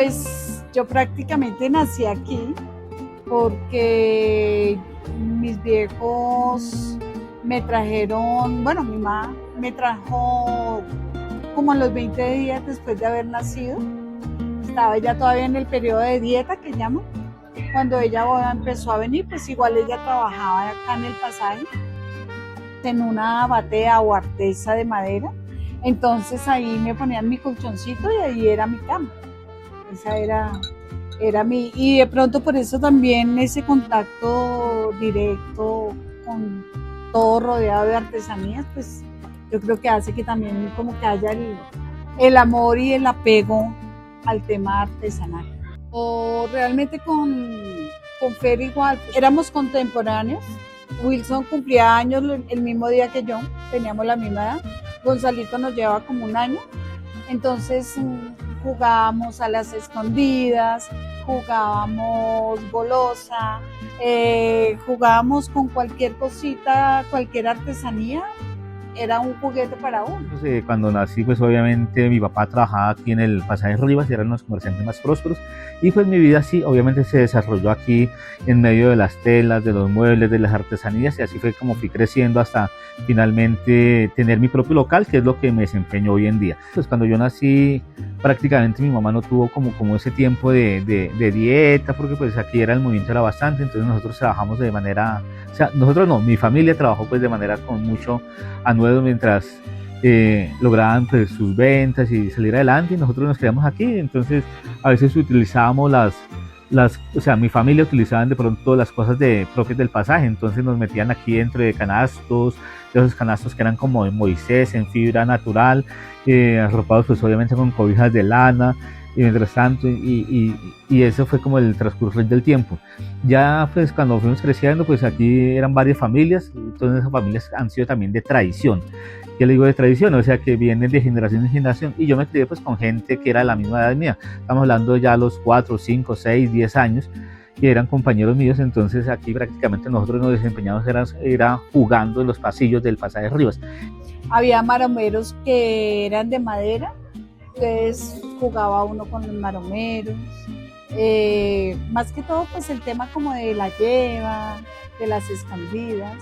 Pues yo prácticamente nací aquí porque mis viejos me trajeron, bueno, mi mamá me trajo como a los 20 días después de haber nacido. Estaba ella todavía en el periodo de dieta que llaman. Cuando ella empezó a venir, pues igual ella trabajaba acá en el pasaje, en una batea o artesa de madera. Entonces ahí me ponían mi colchoncito y ahí era mi cama. Esa era mi... Y de pronto por eso también ese contacto directo con todo rodeado de artesanías, pues yo creo que hace que también como que haya el amor y el apego al tema artesanal. O realmente con Fer igual, éramos contemporáneos. Wilson cumplía años el mismo día que yo, teníamos la misma edad. Gonzalito nos llevaba como un año, entonces jugábamos a las escondidas, jugábamos golosa, jugábamos con cualquier cosita, cualquier artesanía, era un juguete para uno. Cuando nací, pues obviamente mi papá trabajaba aquí en el Pasaje Rivas y eran los comerciantes más prósperos, y pues mi vida sí, obviamente se desarrolló aquí en medio de las telas, de los muebles, de las artesanías, y así fue como fui creciendo hasta finalmente tener mi propio local, que es lo que me desempeño hoy en día. Pues cuando yo nací, prácticamente mi mamá no tuvo como ese tiempo de dieta, porque pues aquí el movimiento era bastante, entonces nosotros trabajamos de manera, o sea, nosotros no, mi familia trabajó pues de manera con mucho anuedo mientras lograban pues sus ventas y salir adelante, y nosotros nos quedamos aquí. Entonces a veces utilizábamos o sea, mi familia utilizaban de pronto las cosas propias del pasaje, entonces nos metían aquí dentro de canastos, de esos canastos que eran como de Moisés, en fibra natural, arropados pues obviamente con cobijas de lana, y mientras tanto, y eso fue como el transcurso del tiempo. Ya pues cuando fuimos creciendo, pues aquí eran varias familias, todas esas familias han sido también de tradición. ¿Qué le digo de tradición? O sea, que vienen de generación en generación, y yo me crié pues con gente que era de la misma edad mía. Estamos hablando ya a los 4, 5, 6, 10 años, que eran compañeros míos. Entonces aquí prácticamente nosotros nos desempeñamos era jugando en los pasillos del Pasaje Rivas. Había maromeros que eran de madera, entonces jugaba uno con los maromeros. Más que todo pues el tema como de la lleva, de las escondidas.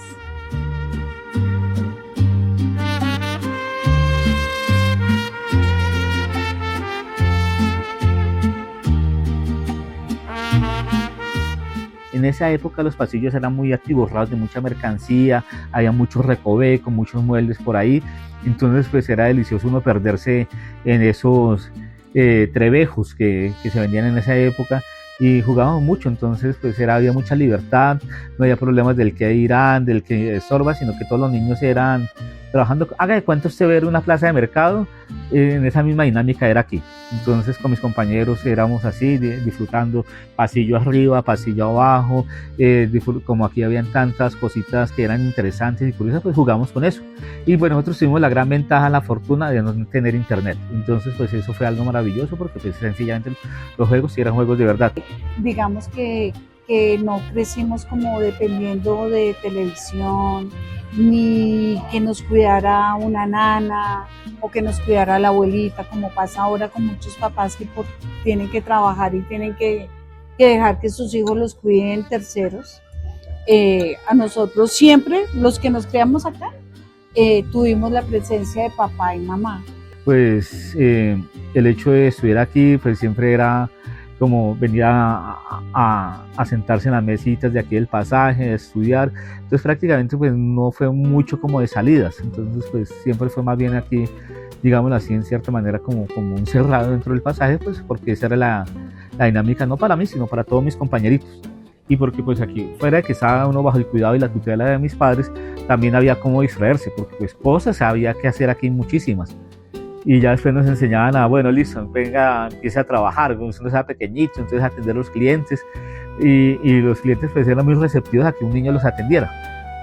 En esa época los pasillos eran muy atiborrados de mucha mercancía, había muchos recovecos, muchos muebles por ahí, entonces pues era delicioso uno perderse en esos trebejos que se vendían en esa época, y jugábamos mucho. Entonces pues había mucha libertad, no había problemas del que dirán, del que estorba, sino que todos los niños eran trabajando. Haga de cuenta usted ver una plaza de mercado, en esa misma dinámica era aquí. Entonces con mis compañeros éramos así, disfrutando pasillo arriba, pasillo abajo, como aquí habían tantas cositas que eran interesantes y curiosas, pues jugamos con eso. Y bueno, nosotros tuvimos la gran ventaja, la fortuna de no tener internet, entonces pues eso fue algo maravilloso, porque pues sencillamente los juegos sí eran juegos de verdad. Digamos que no crecimos como dependiendo de televisión, ni que nos cuidara una nana o que nos cuidara la abuelita, como pasa ahora con muchos papás que tienen que trabajar y tienen que dejar que sus hijos los cuiden terceros. A nosotros siempre, los que nos criamos acá, tuvimos la presencia de papá y mamá. Pues el hecho de estudiar aquí pues siempre era como venir a sentarse en las mesitas de aquí del pasaje, a estudiar. Entonces prácticamente pues no fue mucho como de salidas, entonces pues siempre fue más bien aquí, digámoslo así, en cierta manera como un cerrado dentro del pasaje, pues porque esa era la dinámica, no para mí, sino para todos mis compañeritos. Y porque pues aquí, fuera de que estaba uno bajo el cuidado y la tutela de mis padres, también había como distraerse, porque pues cosas había que hacer aquí muchísimas. Y ya después nos enseñaban bueno, listo, venga, empiece a trabajar, cuando uno sea pequeñito, entonces atender a los clientes, y los clientes pues eran muy receptivos a que un niño los atendiera.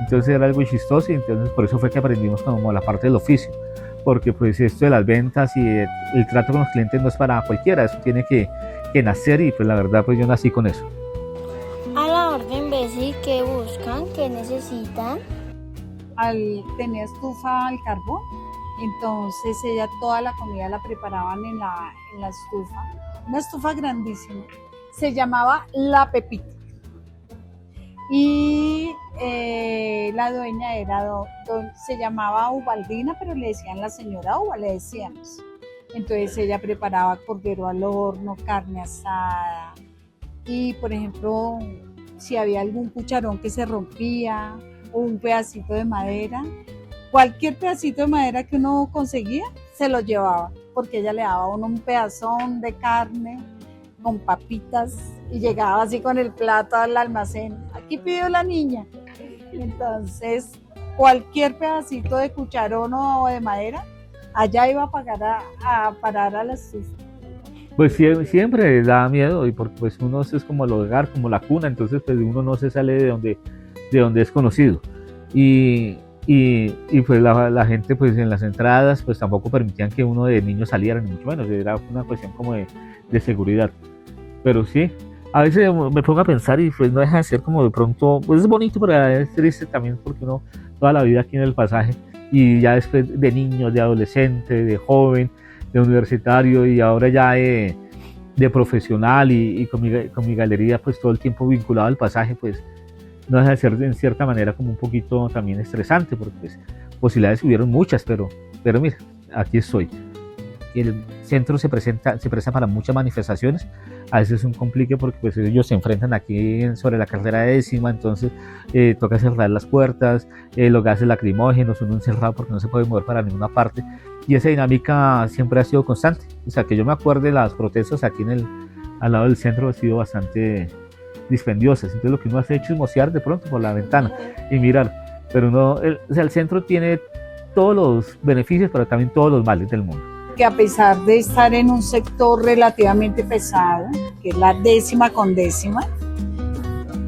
Entonces era algo chistoso, y entonces por eso fue que aprendimos como la parte del oficio, porque pues esto de las ventas y el trato con los clientes no es para cualquiera, eso tiene que nacer, y pues la verdad pues yo nací con eso. A la orden, Bessie, ¿qué buscan? ¿Qué necesitan? Al tener estufa al carbón, entonces ella toda la comida la preparaban en la estufa, una estufa grandísima. Se llamaba La Pepita. Y la dueña se llamaba Ubaldina, pero le decían la señora Uba, le decíamos. Entonces ella preparaba cordero al horno, carne asada. Y por ejemplo, si había algún cucharón que se rompía o un pedacito de madera, cualquier pedacito de madera que uno conseguía, se lo llevaba, porque ella le daba a uno un pedazón de carne con papitas y llegaba así con el plato al almacén. Aquí pidió la niña. Entonces, cualquier pedacito de cucharón o de madera, allá iba a parar a la estufa. Pues siempre da miedo, y porque pues uno es como el hogar, como la cuna, entonces pues uno no se sale de donde es conocido. Y pues la gente pues en las entradas pues tampoco permitían que uno de niños saliera, ni mucho menos, era una cuestión como de seguridad. Pero sí, a veces me pongo a pensar y pues no deja de ser como de pronto, pues es bonito, pero es triste también porque uno toda la vida aquí en el Pasaje y ya después de niño, de adolescente, de joven, de universitario y ahora ya de profesional y con mi galería pues todo el tiempo vinculado al Pasaje, pues no deja de ser en cierta manera como un poquito también estresante porque pues posibilidades hubieron muchas, pero mira, aquí estoy. El centro se presta para muchas manifestaciones, a veces es un complique porque pues ellos se enfrentan aquí sobre la carrera 10ª, entonces toca cerrar las puertas, los gases lacrimógenos, uno encerrado porque no se puede mover para ninguna parte, y esa dinámica siempre ha sido constante, o sea que yo me acuerdo de las protestas aquí al lado del centro, ha sido bastante dispendiosas, entonces lo que uno hace hecho es mocear de pronto por la ventana y mirar, pero el centro tiene todos los beneficios pero también todos los males del mundo. Que a pesar de estar en un sector relativamente pesado, que es la 10ª con 10ª,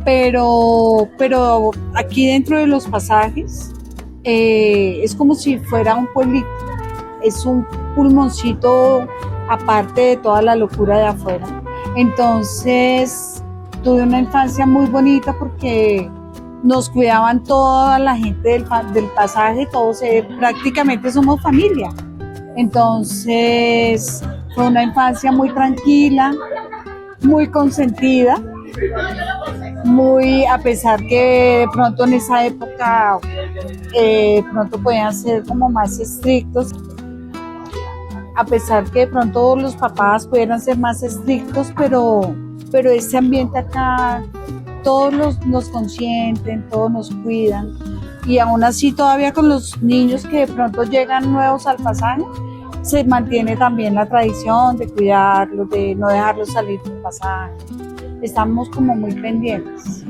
pero aquí dentro de los Pasajes es como si fuera un pueblito, es un pulmoncito aparte de toda la locura de afuera. Entonces tuve una infancia muy bonita porque nos cuidaban toda la gente del Pasaje, todos prácticamente somos familia. Entonces fue una infancia muy tranquila, muy consentida, muy, a pesar que de pronto en esa época pronto podían ser como más estrictos, a pesar que de pronto los papás pudieran ser más estrictos, pero este ambiente acá todos nos consienten, todos nos cuidan, y aún así todavía con los niños que de pronto llegan nuevos al Pasaje, se mantiene también la tradición de cuidarlos, de no dejarlos salir del Pasaje. Estamos como muy pendientes.